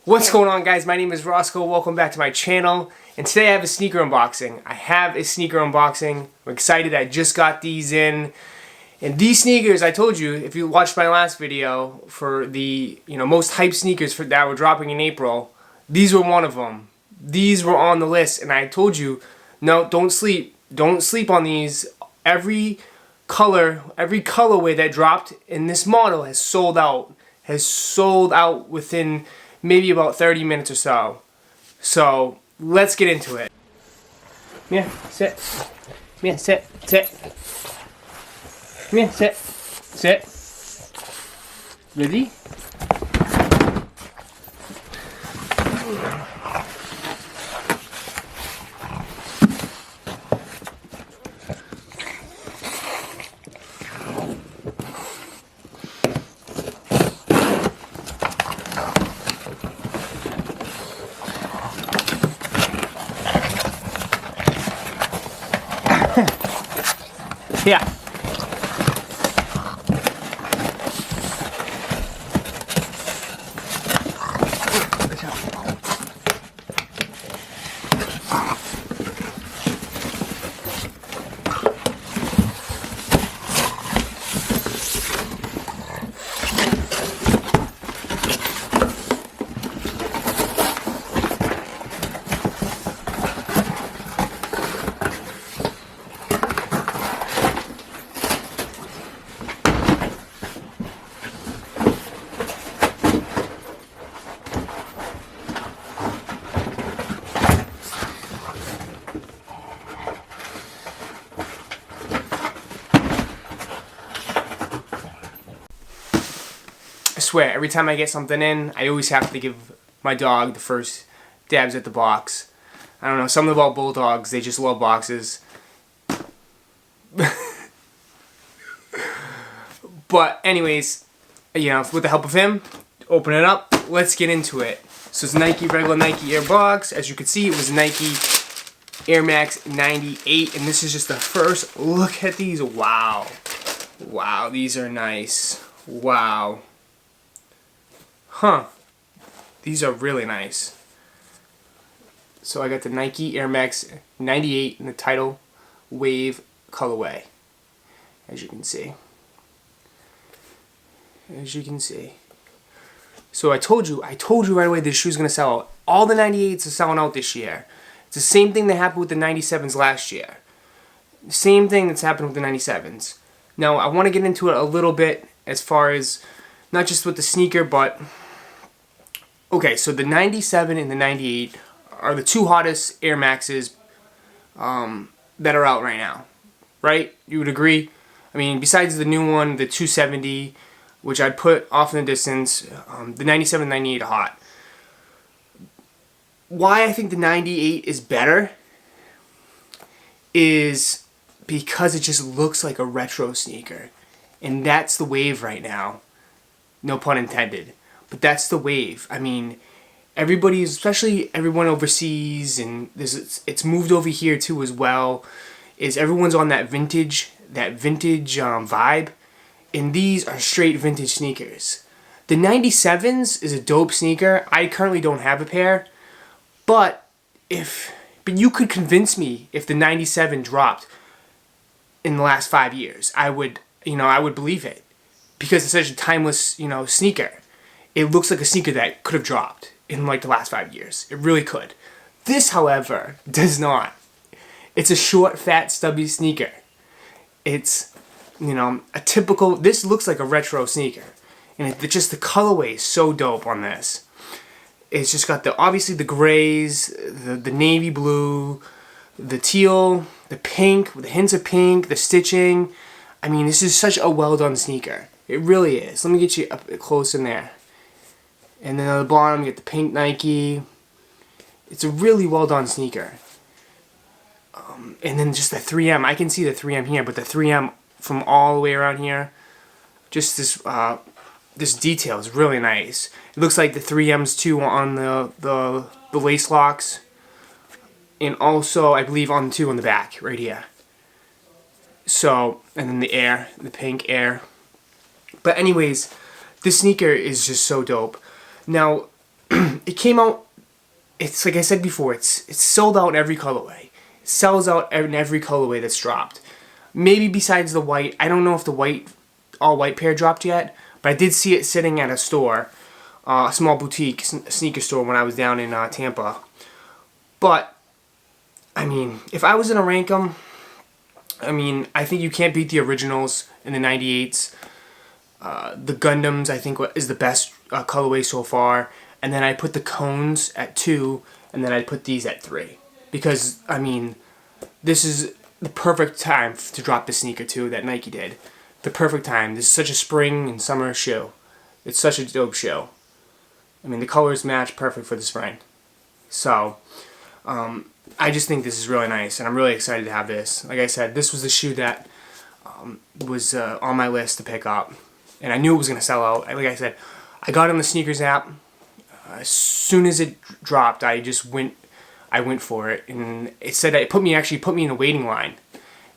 What's going on, guys? My name is Roscoe. Welcome back to my channel. And today I have a sneaker unboxing. I'm excited. I just got these in. And these sneakers, I told you, if you watched my last video for the most hyped sneakers that were dropping in April, these were one of them. These were on the list, and I told you, no, don't sleep. Don't sleep on these. Every colorway that dropped in this model has sold out. Within maybe about 30 minutes or so. So let's get into it. Yeah, sit. Yeah, sit. Yeah, sit. Ready? Yeah. I swear, every time I get something in, I always have to give my dog the first dabs at the box. I don't know, something about bulldogs, they just love boxes. But anyways, with the help of him, open it up, let's get into it. So it's regular Nike Air box. As you can see, it was Nike Air Max 98, and this is just the first look at these. Wow. Wow, these are nice. Wow. Huh. These are really nice. So I got the Nike Air Max 98 in the Tidal Wave colorway. As you can see. So I told you right away this shoe's gonna sell out. All the 98s are selling out this year. It's the same thing that happened with the 97s last year. Same thing that's happened with the 97s. Now I want to get into it a little bit as far as not just with the sneaker, but okay, so the 97 and the 98 are the two hottest Air Maxes that are out right now, right? You would agree? I mean, besides the new one, the 270, which I'd put off in the distance, the 97 and 98 are hot. Why I think the 98 is better is because it just looks like a retro sneaker. And that's the wave right now. No pun intended. But that's the wave. I mean, everybody, especially everyone overseas, and it's moved over here too as well, is everyone's on that vintage vibe. And these are straight vintage sneakers. The 97s is a dope sneaker. I currently don't have a pair. But you could convince me if the 97 dropped in the last 5 years. I would believe it. Because it's such a timeless, sneaker. It looks like a sneaker that could have dropped in like the last 5 years. It really could. This, however, does not. It's a short, fat, stubby sneaker. It's, a typical, this looks like a retro sneaker. And just the colorway is so dope on this. It's just got obviously the grays, the navy blue, the teal, the pink, with the hints of pink, the stitching. I mean, this is such a well done sneaker. It really is. Let me get you up close in there. And then on the bottom, you get the pink Nike. It's a really well done sneaker. And then just the 3M. I can see the 3M here, but the 3M from all the way around here, just this detail is really nice. It looks like the 3Ms too on the lace locks, and also I believe on the back right here. So, and then the pink Air. But anyways, this sneaker is just so dope. Now, it came out, it's like I said before, it's sold out in every colorway. It sells out in every colorway that's dropped. Maybe besides the white. I don't know if the all white pair dropped yet, but I did see it sitting at a store, a small boutique sneaker store when I was down in Tampa. But, I mean, if I was going to rank them, I mean, I think you can't beat the originals in the 98s. The Gundams, I think, is the best colorway so far. And then I put the cones at 2, and then I put these at 3. Because, I mean, this is the perfect time to drop the sneaker too that Nike did. The perfect time. This is such a spring and summer shoe. It's such a dope shoe. I mean, the colors match perfect for the spring. So, I just think this is really nice, and I'm really excited to have this. Like I said, this was the shoe that was on my list to pick up, and I knew it was going to sell out. Like I said, I got on the sneakers app. As soon as it dropped, I went for it, and it said that it actually put me in a waiting line.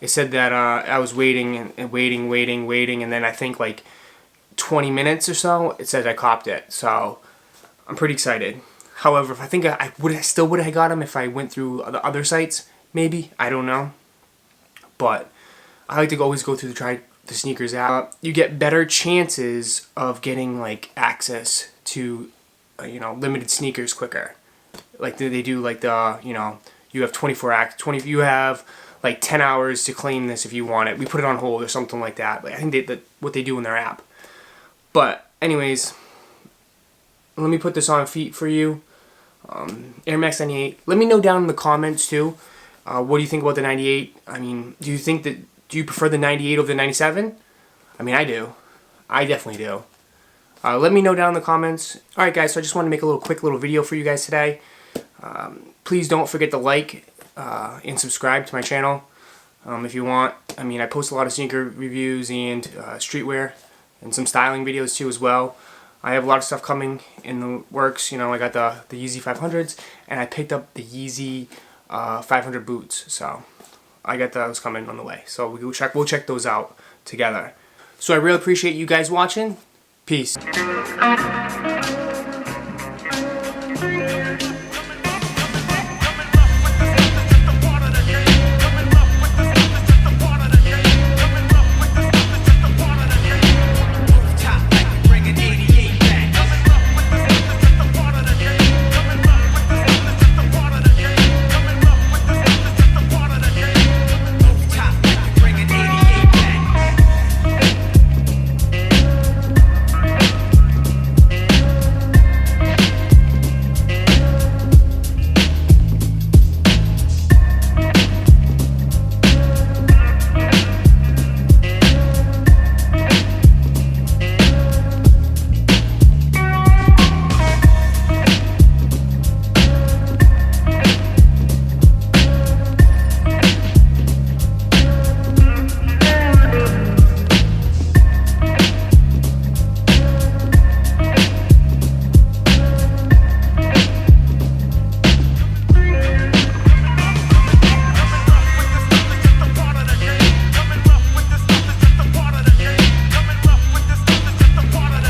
It said that I was waiting and waiting, and then I think like 20 minutes or so, it said I copped it. So I'm pretty excited. However, if I think I still would have got them if I went through the other sites, maybe. I don't know. But I like to always go through the sneakers app. You get better chances of getting like access to limited sneakers quicker. Like they do, like the you have 20 you have like 10 hours to claim this if you want it. We put it on hold or something like that. Like, I think what they do in their app. But anyways, let me put this on feet for you. Air Max 98. Let me know down in the comments too. What do you think about the 98? I mean, do you prefer the 98 over the 97? I mean, I do. I definitely do. Let me know down in the comments. Alright guys, so I just want to make a quick little video for you guys today. Please don't forget to like and subscribe to my channel if you want. I mean, I post a lot of sneaker reviews and streetwear and some styling videos too as well. I have a lot of stuff coming in the works. I got the Yeezy 500s, and I picked up the Yeezy 500 boots. So I got those coming on the way. So we'll check those out together. So I really appreciate you guys watching. Peace.